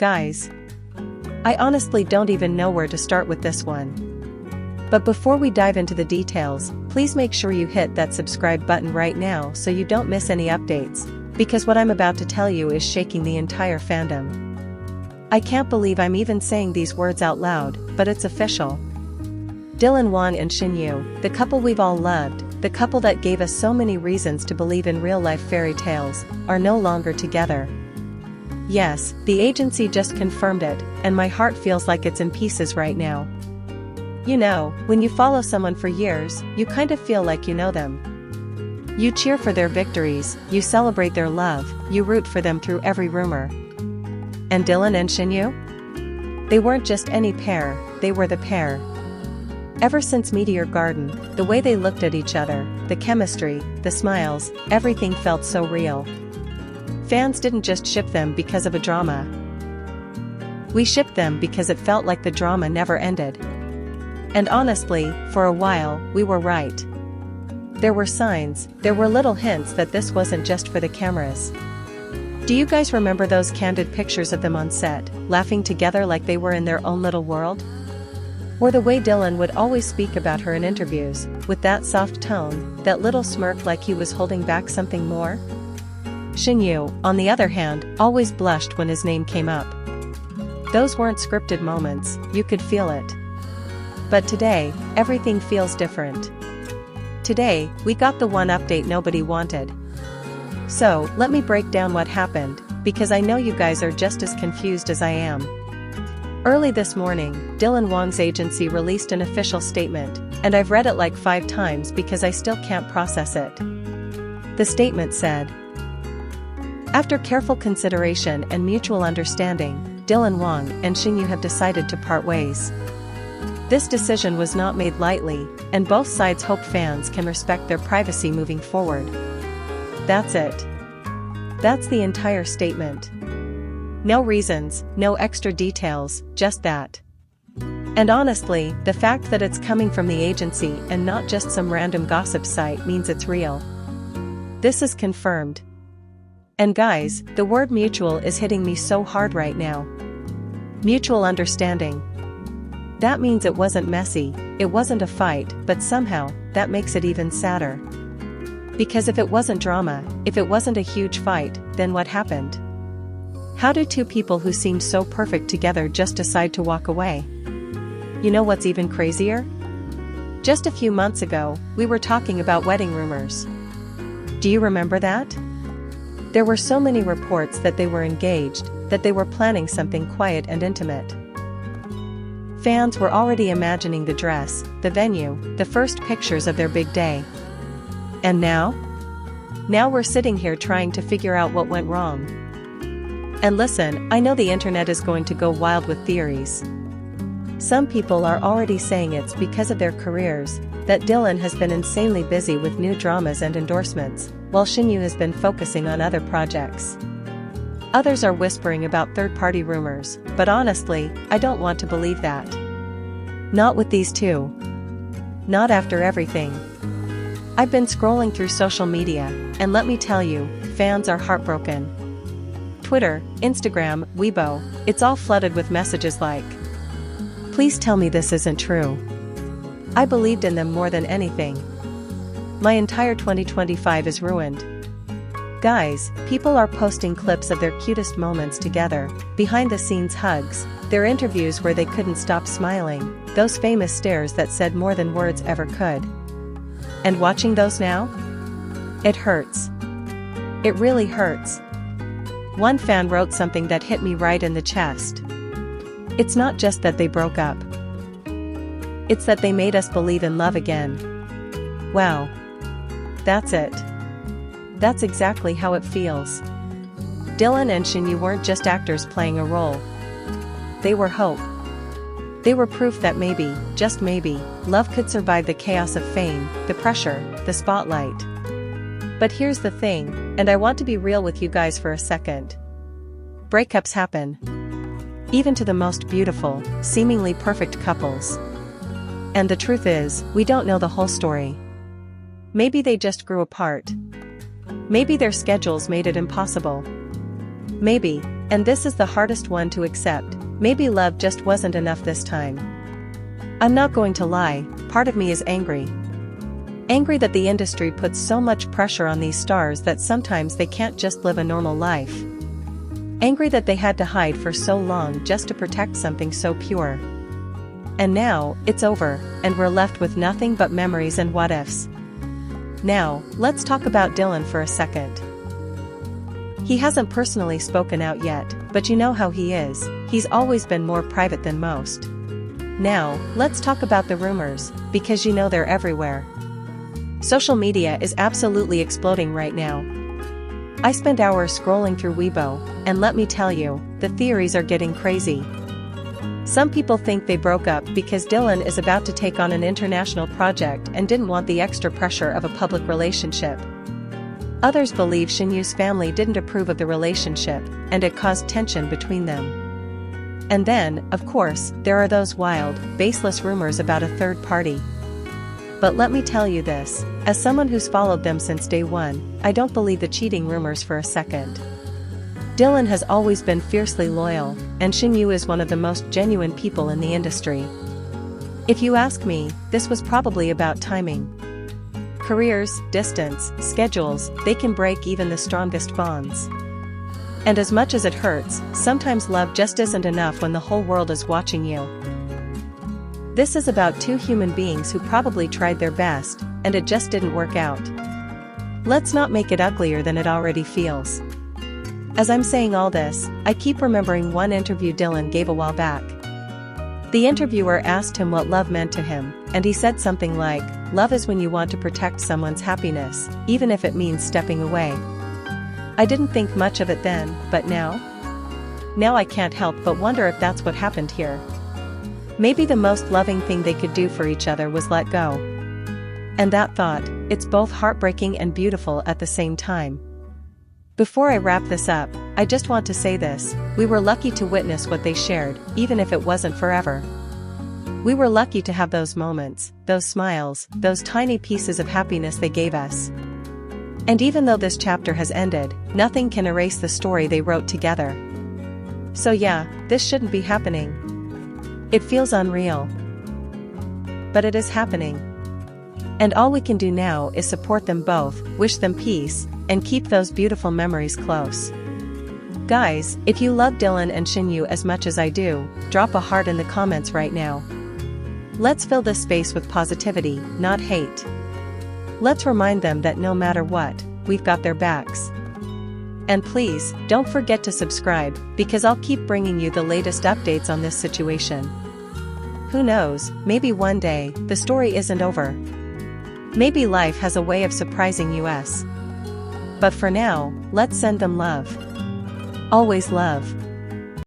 Guys, I honestly don't even know where to start with this one. But before we dive into the details, please make sure you hit that subscribe button right now so you don't miss any updates, because what I'm about to tell you is shaking the entire fandom. I can't believe I'm even saying these words out loud, but it's official. WANG and YUE, the couple we've all loved, the couple that gave us so many reasons to believe in real-life fairy tales, are no longer together. Yes, the agency just confirmed it, and my heart feels like it's in pieces right now. You know, when you follow someone for years, you kind of feel like you know them. You cheer for their victories, you celebrate their love, you root for them through every rumor. And Dylan and YUE? They weren't just any pair, they were the pair. Ever since Meteor Garden, the way they looked at each other, the chemistry, the smiles, everything felt so real. Fans didn't just ship them because of a drama. We shipped them because it felt like the drama never ended. And honestly, for a while, we were right. There were signs, there were little hints that this wasn't just for the cameras. Do you guys remember those candid pictures of them on set, laughing together like they were in their own little world? Or the way Dylan would always speak about her in interviews, with that soft tone, that little smirk like he was holding back something more? YUE, on the other hand, always blushed when his name came up. Those weren't scripted moments, you could feel it. But today, everything feels different. Today, we got the one update nobody wanted. So, let me break down what happened, because I know you guys are just as confused as I am. Early this morning, WANG's agency released an official statement, and I've read it like 5 times because I still can't process it. The statement said, "After careful consideration and mutual understanding, WANG and YUE have decided to part ways. This decision was not made lightly, and both sides hope fans can respect their privacy moving forward." That's it. That's the entire statement. No reasons, no extra details, just that. And honestly, the fact that it's coming from the agency and not just some random gossip site means it's real. This is confirmed. And guys, the word mutual is hitting me so hard right now. Mutual understanding. That means it wasn't messy, it wasn't a fight, but somehow, that makes it even sadder. Because if it wasn't drama, if it wasn't a huge fight, then what happened? How did two people who seemed so perfect together just decide to walk away? You know what's even crazier? Just a few months ago, we were talking about wedding rumors. Do you remember that? There were so many reports that they were engaged, that they were planning something quiet and intimate. Fans were already imagining the dress, the venue, the first pictures of their big day. And now? Now we're sitting here trying to figure out what went wrong. And listen, I know the internet is going to go wild with theories. Some people are already saying it's because of their careers, that Dylan has been insanely busy with new dramas and endorsements, while YUE has been focusing on other projects. Others are whispering about third-party rumors, but honestly, I don't want to believe that. Not with these two. Not after everything. I've been scrolling through social media, and let me tell you, fans are heartbroken. Twitter, Instagram, Weibo, it's all flooded with messages like, "Please tell me this isn't true. I believed in them more than anything. My entire 2025 is ruined." Guys, people are posting clips of their cutest moments together, behind-the-scenes hugs, their interviews where they couldn't stop smiling, those famous stares that said more than words ever could. And watching those now? It hurts. It really hurts. One fan wrote something that hit me right in the chest. "It's not just that they broke up. It's that they made us believe in love again." Wow. That's it. That's exactly how it feels. Dylan and YUE weren't just actors playing a role. They were hope. They were proof that maybe, just maybe, love could survive the chaos of fame, the pressure, the spotlight. But here's the thing, and I want to be real with you guys for a second. Breakups happen. Even to the most beautiful, seemingly perfect couples. And the truth is, we don't know the whole story. Maybe they just grew apart. Maybe their schedules made it impossible. Maybe, and this is the hardest one to accept, maybe love just wasn't enough this time. I'm not going to lie, part of me is angry. Angry that the industry puts so much pressure on these stars that sometimes they can't just live a normal life. Angry that they had to hide for so long just to protect something so pure. And now, it's over, and we're left with nothing but memories and what-ifs. Now, let's talk about Dylan for a second. He hasn't personally spoken out yet, but you know how he is, he's always been more private than most. Now, let's talk about the rumors, because you know they're everywhere. Social media is absolutely exploding right now. I spend hours scrolling through Weibo, and let me tell you, the theories are getting crazy. Some people think they broke up because Dylan is about to take on an international project and didn't want the extra pressure of a public relationship. Others believe SHEN's family didn't approve of the relationship, and it caused tension between them. And then, of course, there are those wild, baseless rumors about a third party. But let me tell you this, as someone who's followed them since day one, I don't believe the cheating rumors for a second. Dylan has always been fiercely loyal, and YUE is one of the most genuine people in the industry. If you ask me, this was probably about timing. Careers, distance, schedules, they can break even the strongest bonds. And as much as it hurts, sometimes love just isn't enough when the whole world is watching you. This is about two human beings who probably tried their best, and it just didn't work out. Let's not make it uglier than it already feels. As I'm saying all this, I keep remembering one interview Dylan gave a while back. The interviewer asked him what love meant to him, and he said something like, "Love is when you want to protect someone's happiness, even if it means stepping away." I didn't think much of it then, but now? Now I can't help but wonder if that's what happened here. Maybe the most loving thing they could do for each other was let go. And that thought, it's both heartbreaking and beautiful at the same time. Before I wrap this up, I just want to say this, we were lucky to witness what they shared, even if it wasn't forever. We were lucky to have those moments, those smiles, those tiny pieces of happiness they gave us. And even though this chapter has ended, nothing can erase the story they wrote together. So yeah, this shouldn't be happening. It feels unreal. But it is happening. And all we can do now is support them both, wish them peace, and keep those beautiful memories close. Guys, if you love Dylan and YUE as much as I do, drop a heart in the comments right now. Let's fill this space with positivity, not hate. Let's remind them that no matter what, we've got their backs. And please, don't forget to subscribe, because I'll keep bringing you the latest updates on this situation. Who knows, maybe one day, the story isn't over. Maybe life has a way of surprising us. But for now, let's send them love. Always love.